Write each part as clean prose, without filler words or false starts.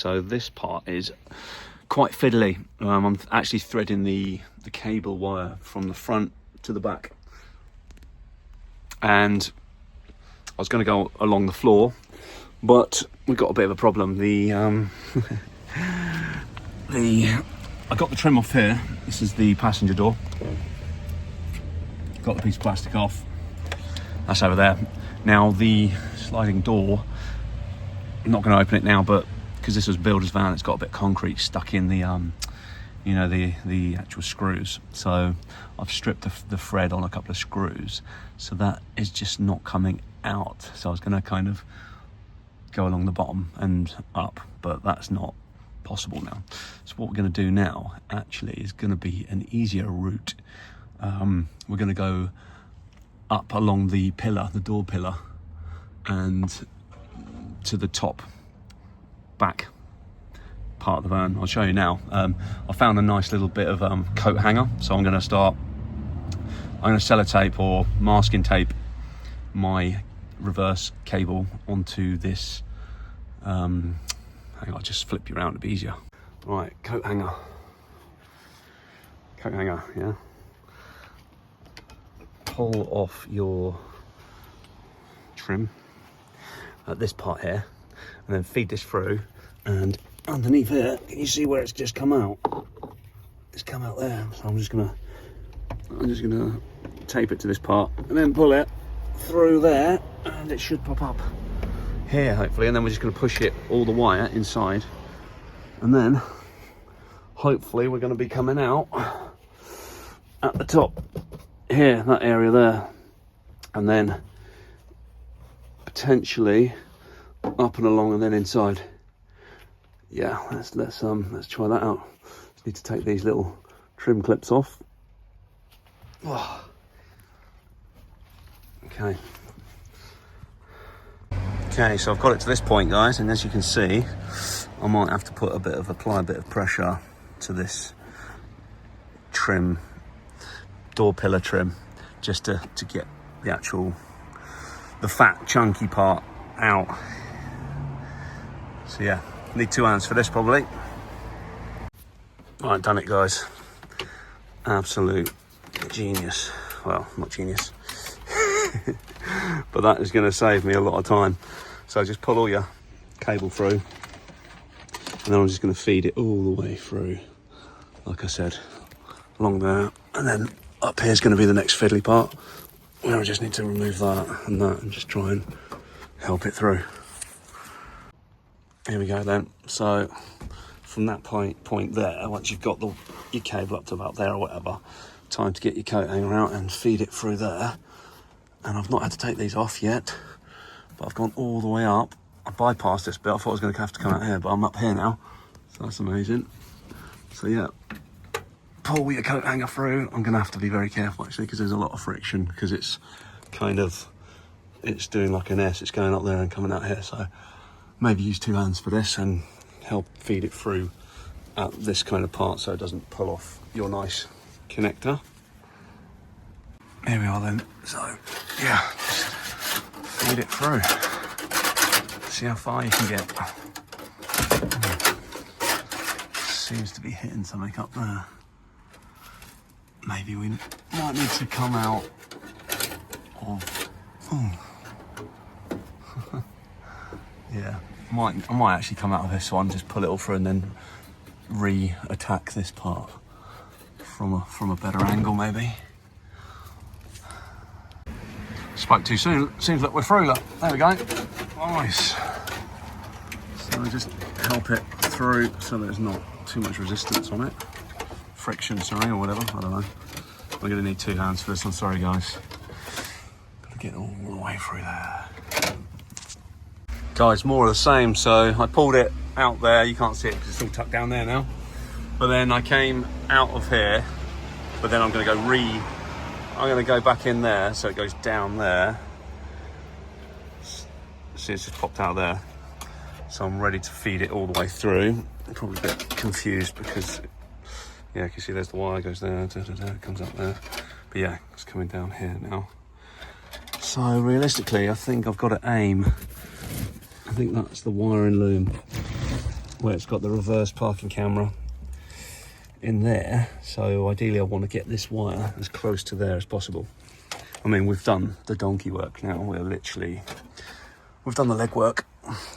So this part is quite fiddly. I'm actually threading the cable wire from the front to the back, and I was going to go along the floor, but we've got a bit of a problem. I got the trim off here. This is the passenger door. Got the piece of plastic off. That's over there. Now the sliding door, I'm not going to open it now, but because this was a builder's van, it's got a bit of concrete stuck in the you know, the actual screws. So I've stripped the thread on a couple of screws, so that is just not coming out. So I was going to kind of go along the bottom and up, but that's not possible now. So what we're going to do now actually is going to be an easier route. We're going to go up along the pillar, the door pillar, and to the top back part of the van. I'll show you now. I found a nice little bit of coat hanger, so I'm going to sellotape or masking tape my reverse cable onto this. Hang on, I'll just flip you around to be easier. Right, coat hanger, yeah. Pull off your trim at this part here, and then feed this through, and underneath here, can you see where it's just come out? It's come out there. So I'm just gonna tape it to this part and then pull it through there, and it should pop up here hopefully, and then we're just going to push it all the wire inside, and then hopefully we're going to be coming out at the top here, that area there, and then potentially up and along and then inside. Yeah, let's try that out. Just need to take these little trim clips off. Oh. Okay, so I've got it to this point, guys, and as you can see, I might have to apply a bit of pressure to this trim, door pillar trim, just to get the fat chunky part out. So yeah, need 2 hands for this probably. Right, done it, guys. Absolute genius. Well, not genius. But that is going to save me a lot of time. So just pull all your cable through, and then I'm just going to feed it all the way through, like I said, along there. And then up here is going to be the next fiddly part, where I just need to remove that and just try and help it through. Here we go then. So from that point there, once you've got your cable up to about there or whatever, time to get your coat hanger out and feed it through there. And I've not had to take these off yet, but I've gone all the way up. I bypassed this bit. I thought I was going to have to come out here, but I'm up here now, so that's amazing. So yeah, pull your coat hanger through. I'm going to have to be very careful actually, because there's a lot of friction, because it's doing like an S. It's going up there and coming out here, so maybe use 2 hands for this and help feed it through at this kind of part so it doesn't pull off your nice connector. Here we are then. So yeah, just feed it through. See how far you can get. Seems to be hitting something up there. Maybe we might need to come out of. Yeah, I might actually come out of this one, just pull it all through, and then re-attack this part from a better angle maybe. Spoke too soon. Seems like we're through. Look, there we go. Nice. So just help it through so there's not too much resistance on it. Friction, sorry, or whatever. I don't know. We're going to need 2 hands for this one. Sorry, guys. Got to get all the way through there. Guys, more of the same. So I pulled it out there. You can't see it because it's all tucked down there now. But then I came out of here. But then I'm going to go back in there, so it goes down there. See, it's just popped out there. So I'm ready to feed it all the way through. I'm probably a bit confused because, yeah, you can see there's the wire, goes there, it comes up there. But yeah, it's coming down here now. So realistically, I think I've got to aim. I think that's the wiring loom where it's got the reverse parking camera in there. So ideally I want to get this wire as close to there as possible. I mean, we've done the donkey work now. We've done the leg work.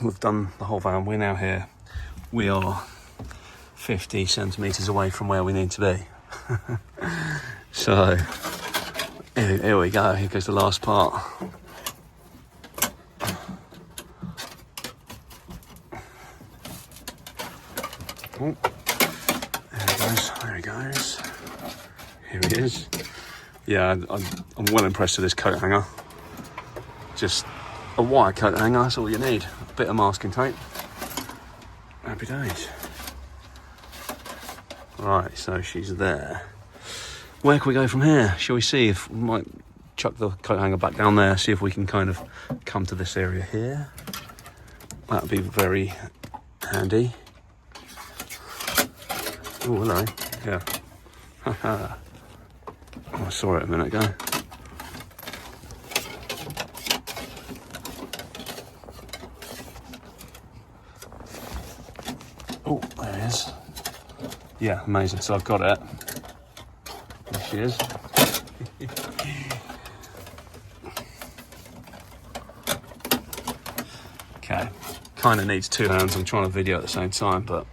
We've done the whole van. We're now here. We are 50 centimetres away from where we need to be. So here we go. Here goes the last part. Oh, there he goes. Here he is. Yeah, I'm well impressed with this coat hanger. Just a wire coat hanger, that's all you need. A bit of masking tape. Happy days. Right, so she's there. Where can we go from here? Shall we see if we might chuck the coat hanger back down there, see if we can kind of come to this area here. That would be very handy. Oh, hello. Yeah. Haha. Oh, I saw it a minute ago. Oh, there it is. Yeah, amazing. So I've got it. There she is. Okay. Kind of needs two hands. I'm trying to video at the same time, but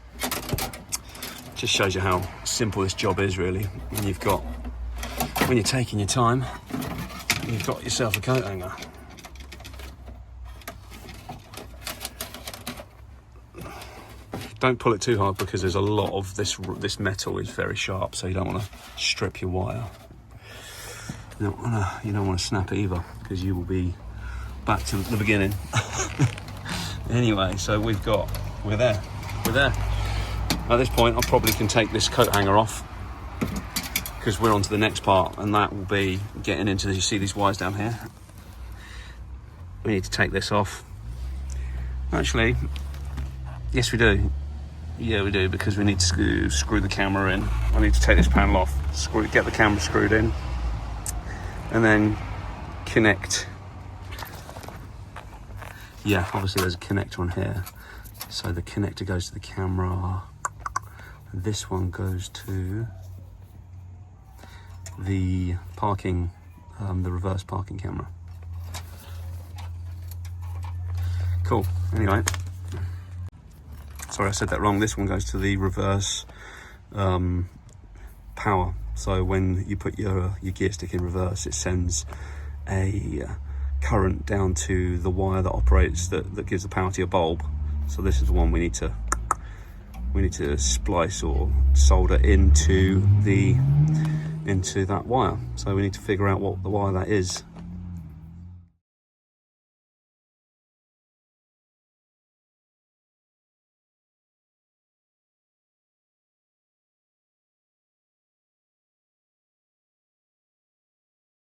just shows you how simple this job is, really. When you're taking your time, you've got yourself a coat hanger. Don't pull it too hard because there's a lot of this metal is very sharp, so you don't want to strip your wire. You don't want to snap it either, because you will be back to the beginning. Anyway, so we're there. At this point, I probably can take this coat hanger off, because we're on to the next part, and that will be getting into you see these wires down here. We need to take this off. Actually, yes we do. Yeah, we do, because we need to screw the camera in. I need to take this panel off, get the camera screwed in, and then connect. Yeah, obviously there's a connector on here. So the connector goes to the camera. This one goes to the parking, the reverse parking camera. Cool. Anyway, sorry, I said that wrong. This one goes to the reverse power. So when you put your gear stick in reverse, it sends a current down to the wire that operates that gives the power to your bulb. So this is the one we need to splice or solder into that wire. So we need to figure out what the wire that is